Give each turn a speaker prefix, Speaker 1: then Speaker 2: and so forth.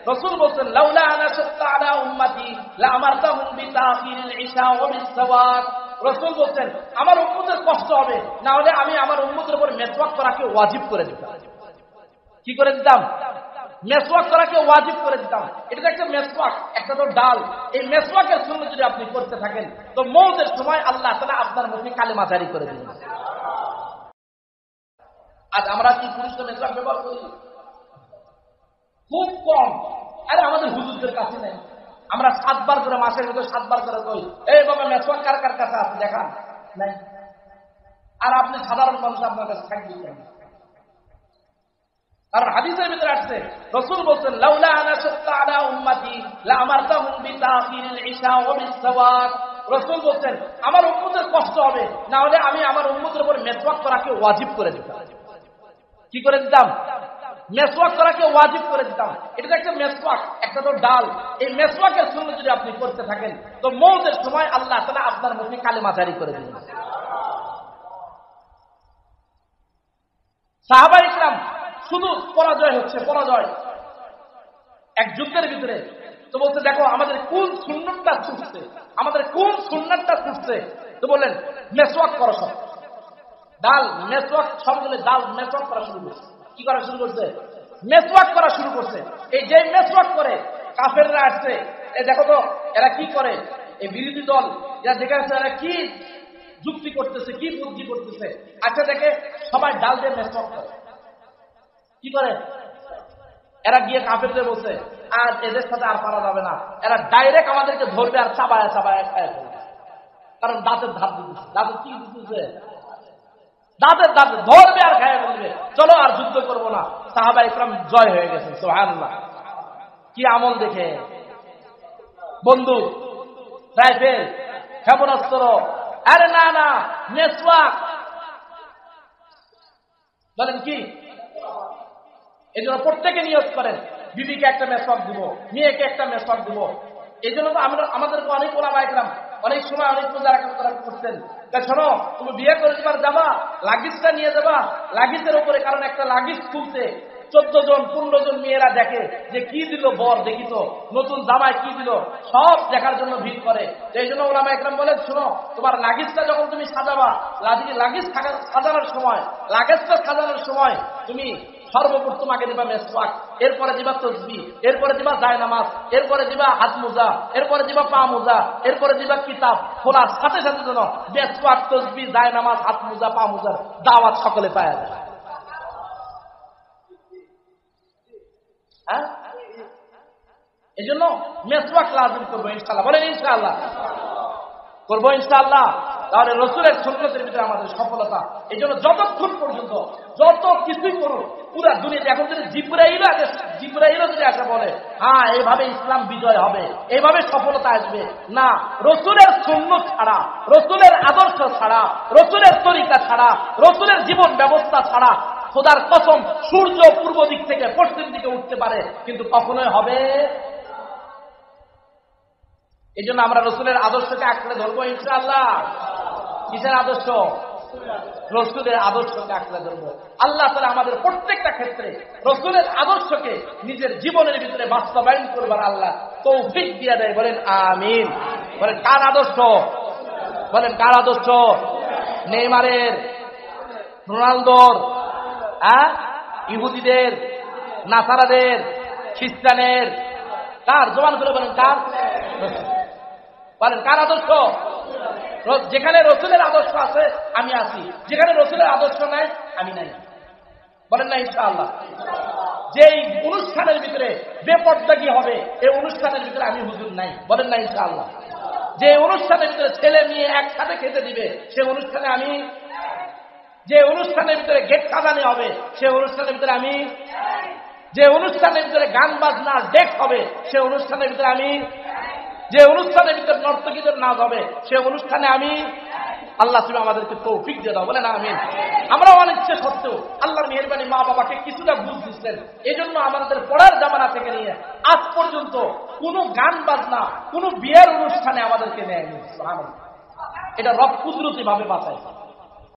Speaker 1: রাসূল বলেন লাউলা আনা শাক্কা আলা উম্মতি লা আমারতাহুম বিতাখিরিল ইশা ওয়া বিসসাওয়াক। রাসূল বলেন আমার উম্মতের কষ্ট হবে, না হলে আমি আমার উম্মতের উপর মেসওয়াক করাকে ওয়াজিব করে দিতাম। কি করে দিতাম? মেসওয়াক করাকে ওয়াজিব করে দিতাম। এটা একটা মেসওয়াক, একটা তো ডাল। এই মেসওয়াকের সুন্নাত যদি আপনি করতে থাকেন তো মওতের সময় আল্লাহ তাআলা আপনার মুখে কালেমা জারি করে দিবেন। আজ আমরা কি পুরুষদের মেসওয়াক ব্যবহার করি? খুব কম। আরে আমাদের হুজুরদের কাছে নেই। আমরা 7 বার করে মাসের ভিতরে 7 বার করে কই, এই বাবা মেসওয়াক কার কার কাছে আছে দেখান, নাই। আর আপনি সাধারণ মানুষ, আপনার কাছে থাকবে কেন? আর হাদিসের ভিতরে আসছে রাসূল বলেন লাউলা আনা শাক্কা আলা উম্মতি লা আমারতাহুম বিতাখিরিল ইশা ওয়া বিসসাওয়াক। রাসূল বলেন আমার উম্মতের কষ্ট হবে, না হলে আমি আমার উম্মতের উপর মেসওয়াক করাকে ওয়াজিব করে দিতাম। কি করে দিতাম? মেসওয়াক করাকে ওয়াজিব করে দিতাম। এটা একটা মেসওয়াক, একটা তো ডাল। এই মেসওয়াকের সুন্নাত যদি আপনি করতে থাকেন তো মওতের সময় আল্লাহ তাআলা আপনার মুখে কালেমা জারি করে দিবেন। সাহাবায়ে ইকরাম শুধু পরাজয় হচ্ছে, পরাজয়। এক যুদ্ধের ভিতরে তো বলতে দেখো আমাদের কোন সুন্নাতটা ছুটছে, আমাদের কোন সুন্নাতটা ছুটছে। তো বললেন মেসওয়াক করো সব। ডাল মেসওয়াক সবগুলো ডাল মেসওয়াক করা শুরু করছে। কি করা শুরু করছে? মেসওয়াক করা শুরু করছে। এই যে মেসওয়াক করে কাফেররা আসছে, এই দেখো তো এরা কি করে, এই বিরোধী দল এরা দেখে আসছে এরা কি যুক্তি করতেছে, কি বুদ্ধি করতেছে। আচ্ছা দেখে সবাই ডাল দিয়ে মেসওয়াক করে। কি করে? এরা গিয়ে কাফেরদের বলছে আর এদের সাথে আর পারা যাবে না, এরা ডাইরেক্ট আমাদেরকে ধরবে আর চাবায় চাবায় খায় ফেলবে। কারণ দাঁতের ধার দিতেছে, দাঁতের কি দিতেছে, দাঁতের দাঁত ধরবে আর খায় ফেলবে। চলো আর যুদ্ধ করবো না। সাহাবা ইকরাম জয় হয়ে গেছে। সুবহানাল্লাহ। কি আমল দেখে! বন্দুক, রাইফেল, ক্ষেপণাস্ত্র, আরে না না মেসওয়াক। বলেন কি? এই জন্য প্রত্যেকে নিয়ত করেন বিবিকে একটা মেসওয়াক দিব, মেয়েকে একটা মেসওয়াক দিব। এই জন্য তো আমরা আমাদেরকে অনেক ওলামা ইকরাম অনেক সময় অনেক পূজা করতেন। শোনো তুমি বিয়ে করে দিবার যাবা, লাগিজটা নিয়ে যাবা, লাগিজের উপরে কারণ একটা লাগিজ খুলতে 14 জন 15 জন মেয়েরা দেখে যে কি দিল বর, দেখি তো নতুন জামাই কি দিল, সব দেখার জন্য ভিড় করে। এই জন্য ওলামা ইকরাম বলেন শোনো তোমার লাগিজটা যখন তুমি সাজাবা, লাগিজ সাজানোর সময়, লাগেজটা সাজানোর সময় তুমি সর্বপ্রথম আগে দিবা মেসওয়াক, এরপরে দিবা তাসবিহ, এরপরে দিবা জায়নামাজ, এরপরে দিবা হাত মোজা, এরপরে দিবা পা মোজা, এরপরে দিবা কিতাব। খোলার সাথে সাথে যেন মেসওয়াক, তাসবিহ, জায়নামাজ, হাত মোজা, পা মোজার দাওয়াত সকলে পায় যায়। হ্যাঁ, এই জন্য মেসওয়াক লাজিম করবো ইনশাআল্লাহ। বলেন ইনশাআল্লাহ করবো ইনশাআল্লাহ। তাহলে রাসূলের সুন্নাতের ভিতরে আমাদের সফলতা। এই জন্য যতক্ষণ পর্যন্ত যত কিছুই করুন পুরা দুনিয়াতে, এখন যদি জিবরাইলও যদি আসে বলে হ্যাঁ এইভাবে ইসলাম বিজয় হবে, এইভাবে সফলতা আসবে, না, রাসূলের সুন্নাত ছাড়া, রাসূলের আদর্শ ছাড়া, রাসূলের তরিকা ছাড়া, রাসূলের জীবন ব্যবস্থা ছাড়া খোদার কসম সূর্য পূর্ব দিক থেকে পশ্চিম দিকে উঠতে পারে কিন্তু কখনোই হবে। এই জন্য আমরা রাসূলের আদর্শকে আঁকড়ে ধরবো ইনশাআল্লাহ। কিসের আদর্শ? রাসূলের আদর্শকে আঁকড়ে ধরবো। আল্লাহ তাআলা আমাদের প্রত্যেকটা ক্ষেত্রে রাসূলের আদর্শকে নিজের জীবনের ভিতরে বাস্তবায়ন করবার আল্লাহ তৌফিক দিয়ে দেয়। বলেন আমিন। বলেন কার আদর্শ? বলেন কার আদর্শ? নেইমারের, রোনালদোর, ইহুদিদের, নাসারাদের, খ্রিস্টানের? কার? জবান করে বলেন কার? বলেন কার আদর্শ? যেখানে রাসূলের আদর্শ আছে আমি আছি, যেখানে রাসূলের আদর্শ নাই আমি নাই। বলেন না ইনশাআল্লাহ। যেই অনুষ্ঠানের ভিতরে বেপরদাগি হবে এই অনুষ্ঠানের ভিতরে আমি হুজুর নাই। বলেন না ইনশাআল্লাহ। যে অনুষ্ঠানের ভিতরে ছেলে মেয়ে একসাথে খেতে দিবে সে অনুষ্ঠানে আমি, যে অনুষ্ঠানের ভিতরে গেট সাজানো হবে সে অনুষ্ঠানের ভিতরে আমি, যে অনুষ্ঠানের ভিতরে গান বাজনা ডেক হবে সে অনুষ্ঠানের ভিতরে আমি, যে অনুষ্ঠানের ভিতরে নর্তকীদের নাচ হবে সে অনুষ্ঠানে আমি। আল্লাহ তুমি আমাদেরকে তৌফিক দিয়ে দাও। বলেন আমিন। আমরা অনিচ্ছে সত্ত্বেও আল্লাহর মেহেরবানি মা বাবাকে কিছুটা বুঝ দিচ্ছেন। এই জন্য আমাদের পড়ার জামানা থেকে নিয়ে আজ পর্যন্ত কোনো গান বাজনা, কোনো বিয়ের অনুষ্ঠানে আমাদেরকে নেয়নি। এটা রব কুদরতি ভাবে বাঁচায়।